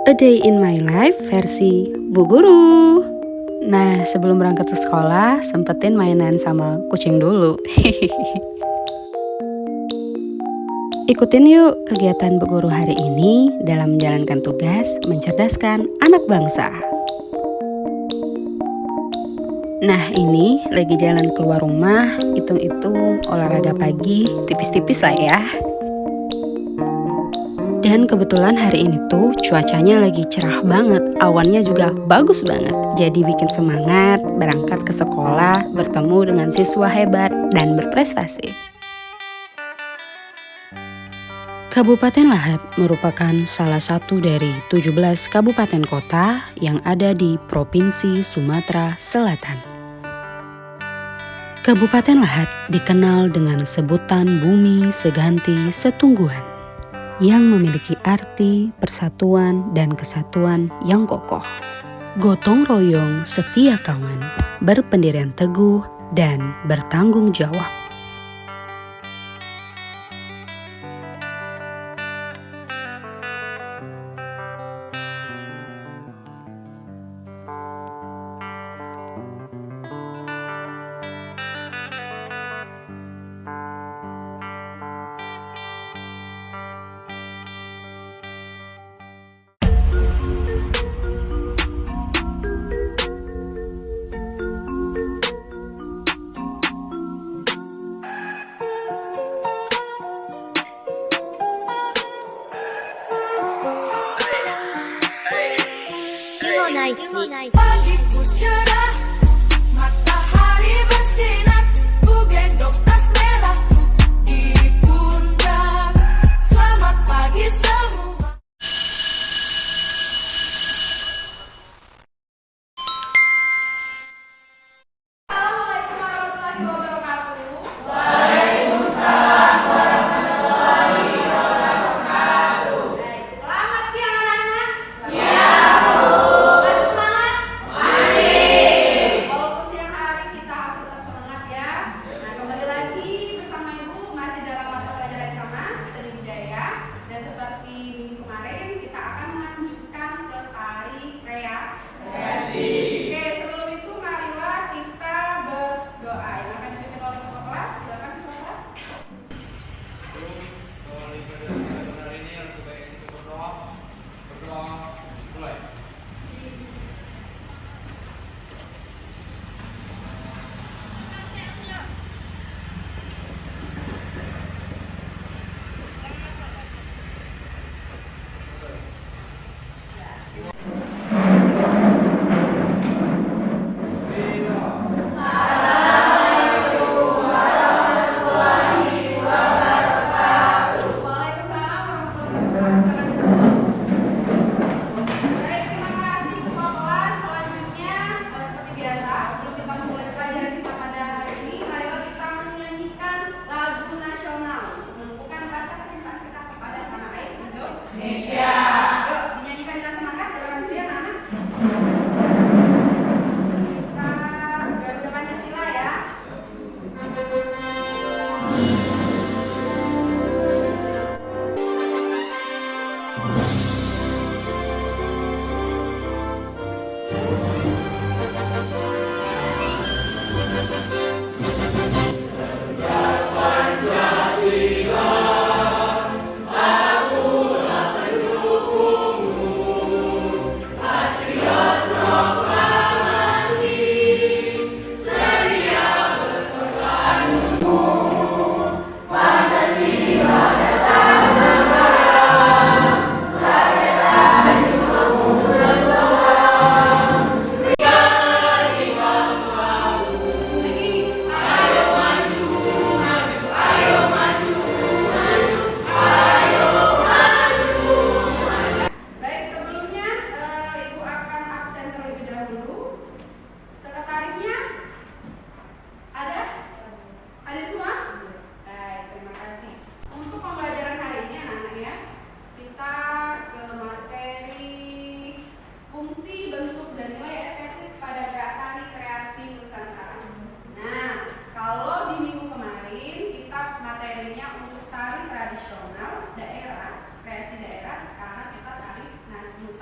A Day in My Life versi Bu Guru. Nah, sebelum berangkat ke sekolah, sempetin mainan sama kucing dulu. Ikutin yuk kegiatan Bu Guru hari ini dalam menjalankan tugas mencerdaskan anak bangsa. Nah, ini lagi jalan keluar rumah, hitung-hitung olahraga pagi, tipis-tipis lah ya. Dan kebetulan hari ini tuh cuacanya lagi cerah banget, awannya juga bagus banget. Jadi bikin semangat berangkat ke sekolah, bertemu dengan siswa hebat dan berprestasi. Kabupaten Lahat merupakan salah satu dari 17 kabupaten kota yang ada di Provinsi Sumatera Selatan. Kabupaten Lahat dikenal dengan sebutan bumi seganti setungguan, yang memiliki arti persatuan dan kesatuan yang kokoh. Gotong royong, setia kawan, berpendirian teguh, dan bertanggung jawab. Pagiku cerah, matahari bersinar, ku gendong tas merahku di pundak. Selamat pagi semua. Assalamualaikum warahmatullahi wabarakatuh. Selamat siang anak-anak. Masih semangat? Masih.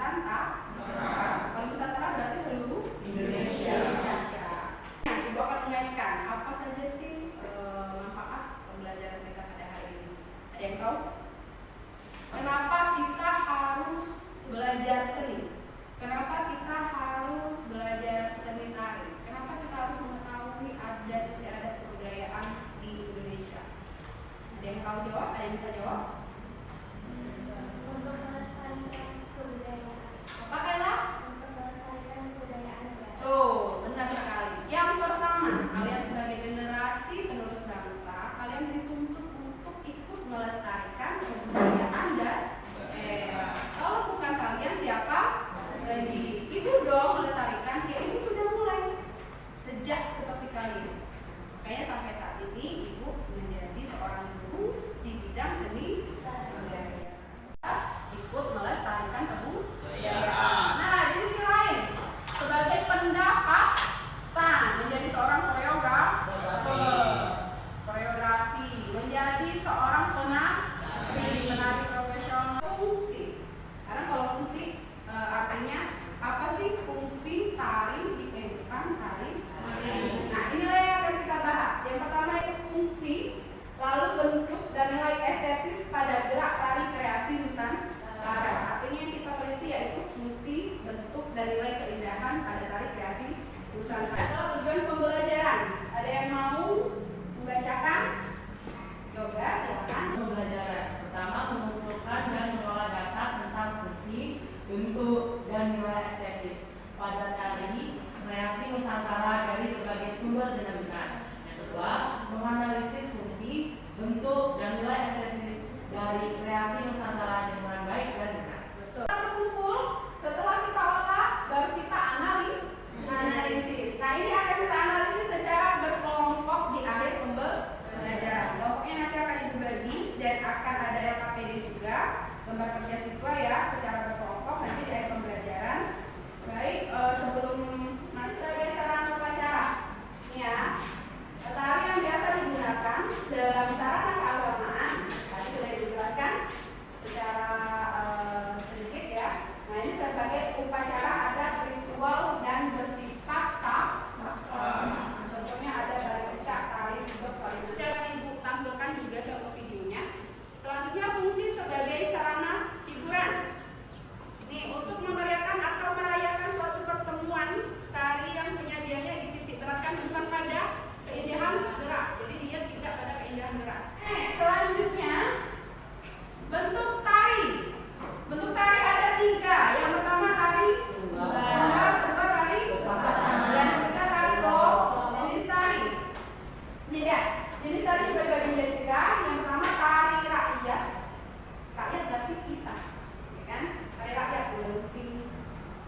Nusantara. Kalau Nusantara berarti seluruh Indonesia. Nah, Ibu akan mengaitkan apa saja sih manfaat pembelajaran kita pada hari ini. Ada yang tahu? Kenapa kita harus belajar seni? Kenapa kita harus belajar seni tari? Kenapa kita harus mengetahui adat istiadat kebudayaan di Indonesia? Ada yang tahu jawab? Ada yang bisa jawab? Untuk melestarikan kebudayaan. Apa Kayla? Untuk melestarikan kebudayaan. Tuh, benar sekali. Yang pertama, kalian sebagai generasi penerus bangsa, kalian dituntut untuk ikut melestarikan kebudayaan dan kalau bukan kalian siapa? Lagi ibu dong melestarikan, ya ibu sudah mulai sejak seperti kalian. Makanya sampai saat ini ibu menjadi seorang guru di bidang seni budaya. Ikut melestarikan kebudayaan. Nah, di sisi lain, sebagai pendapatan menjadi seorang koreografi, menjadi seorang penari profesional. Fungsi, karena kalau fungsi artinya apa sih fungsi tari di kehidupan sehari-hari. Nah, inilah yang akan kita bahas. Yang pertama itu fungsi, lalu bentuk dan nilai estetis pada gerak tari kreasi Nusantara. Artinya yang kita teliti yaitu fungsi, bentuk dan nilai keindahan pada tari kreasi Nusantara. Kalau tujuan pembelajaran, ada yang mau membacakan? Yoga, silakan. Pembelajaran pertama mengumpulkan dan mengolah data tentang fungsi, bentuk, dan nilai estetis pada tari kreasi Nusantara dari berbagai sumber dan benar. Yang kedua, menganalisis fungsi, bentuk, dan nilai estetis dari kreasi Nusantara dengan baik dan benar. Betul. Kita berkumpul, setelah kita olah, baru kita analisis. Nah, ini akan kita analisis secara berkelompok di akhir pembelajaran. Kelompoknya nanti akan ibu bagi dan akan ada LKPD juga, gambar kerja siswa ya, secara berkelompok nanti di akhir pembelajaran. Baik, sebelum sebagai sarana upacara, ini ya, tari yang biasa digunakan dalam sarana keagamaan tadi sudah dijelaskan secara sedikit ya. Nah, ini sebagai upacara adat ritual dan bersifat sakral. Contohnya ada tari kecak, tari juga tari. Jangan ibu tampilkan juga contoh videonya. Selanjutnya fungsi sebagai sarana hiburan. Nih, untuk memeriahkan atau merayakan suatu pertemuan, tari yang penyajiannya dititik beratkan bukan pada keindahan gerak. Jadi dia tidak pada keindahan gerak. Selanjutnya bentuk tari. Bentuk tari ada 3. Yang pertama tari banda, kedua tari dan ketiga tari golok. Jenis tari. Ini dia. Jenis tari juga dibagi menjadi 3. Yang pertama tari rakyat. Rakyat berarti kita, ya kan? Tari rakyat, lumping,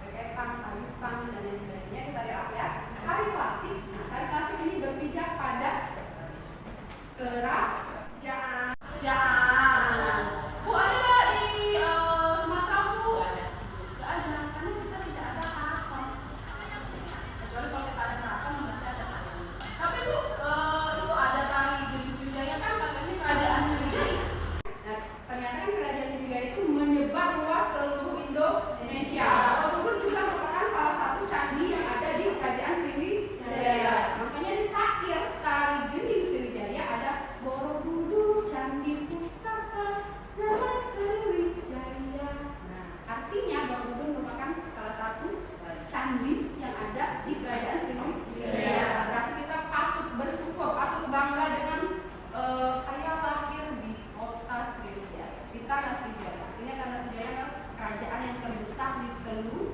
rekepang, tayupang dan lain sebagainya. Itu tari rakyat. Tari klasik. Nah, tari klasik ini berpijak pada kerajaan. Bu, ada nggak di Sumatera, Bu? Nggak ada, karena kita tidak ada keraton. Kecuali kalau kita ada keraton, berarti ada tari. Tapi Bu, itu ada tari Geni Sriwijaya kan katanya kerajaan Sriwijaya. Nah, ternyata kan kerajaan Sriwijaya itu menyebar luas seluruh Indonesia. Borobudur juga merupakan salah satu candi yang ada di kerajaan Sriwijaya. Makanya di sakir tari Geni Sriwijaya ada Borobudur Candi Pusaka Jalan Sriwijaya. Nah, artinya Borobudur merupakan salah satu candi yang ada di kerajaan Sriwijaya. Berarti kita patut bersyukur, patut bangga dengan saya lahir di kota Sriwijaya, di tanah Sriwijaya. Artinya tanah Sriwijaya adalah kerajaan yang terbesar di seluruh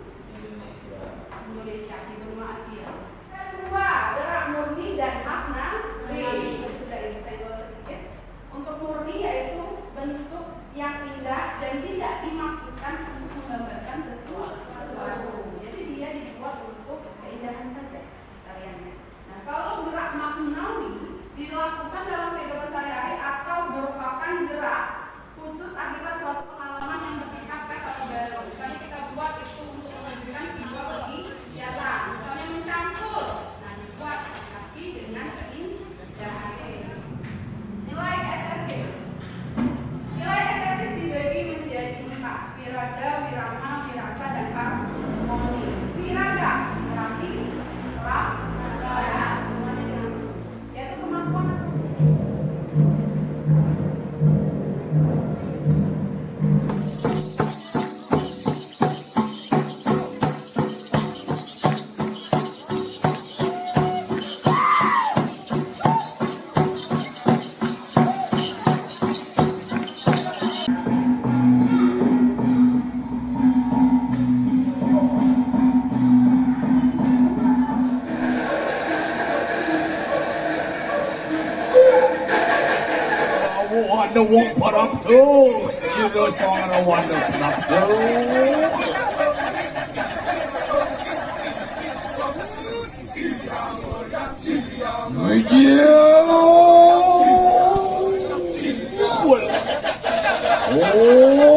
Indonesia, di benua Asia. Kedua, gerak murni dan makna. Sudah ini saya buat sedikit. Untuk murni yaitu bentuk yang indah dan tidak dimaksudkan untuk menggambarkan sesuatu. Jadi dia dibuat untuk keindahan saja tariannya. Nah, kalau gerak maknawi dilakukan dalam kehidupan sehari-hari atau merupakan gerak khusus akibat suatu pengalaman yang bersifat khas atau baru. Misalnya kita buat itu untuk rasa dan harmoni. Wiraga berarti kelampiran, hubungannya dengan yaitu kemampuan. Ada wong parap tuh, sudah seorang wanda parap tuh. Oh.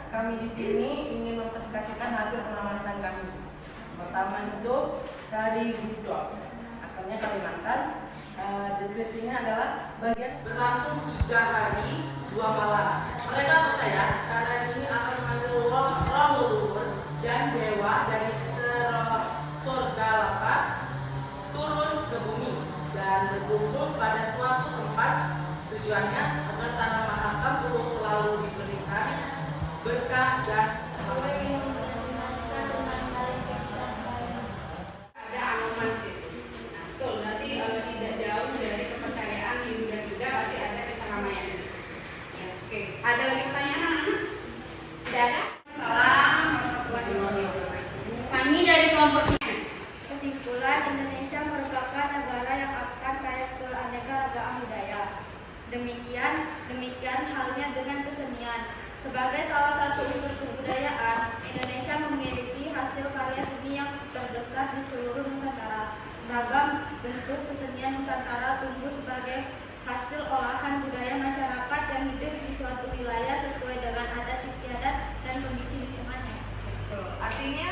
Kami di sini ingin mempresentasikan hasil pengamatan kami. Pertama itu dari Budok, asalnya Kalimantan. Deskripsinya adalah bagian berlangsung 3 hari 2 malam. Mereka percaya karena ini akan mengambil roh leluhur dan dewa dari surga lapa turun ke bumi dan berkumpul pada suatu tempat. Tujuannya agar tanah mahakam untuk selalu diberikan berkah dan keselamatan. Ada anomansis. Nah, betul. Berarti tidak jauh dari kepercayaan Hindu dan Buddha pasti ada kesamaan. Ya, oke. Ada lagi pertanyaan, anak-anak? Tidak ada? Salam warahmatullahi wabarakatuh. Kami dari kelompok Kesimpulan, Indonesia merupakan negara yang akan kaya keanekaragaman budaya. Demikian halnya dengan kesenian. Sebagai salah satu unsur kebudayaan, Indonesia memiliki hasil karya seni yang terbesar di seluruh Nusantara. Beragam bentuk kesenian Nusantara tumbuh sebagai hasil olahan budaya masyarakat yang hidup di suatu wilayah sesuai dengan adat istiadat dan kondisi lingkungannya. Betul. Artinya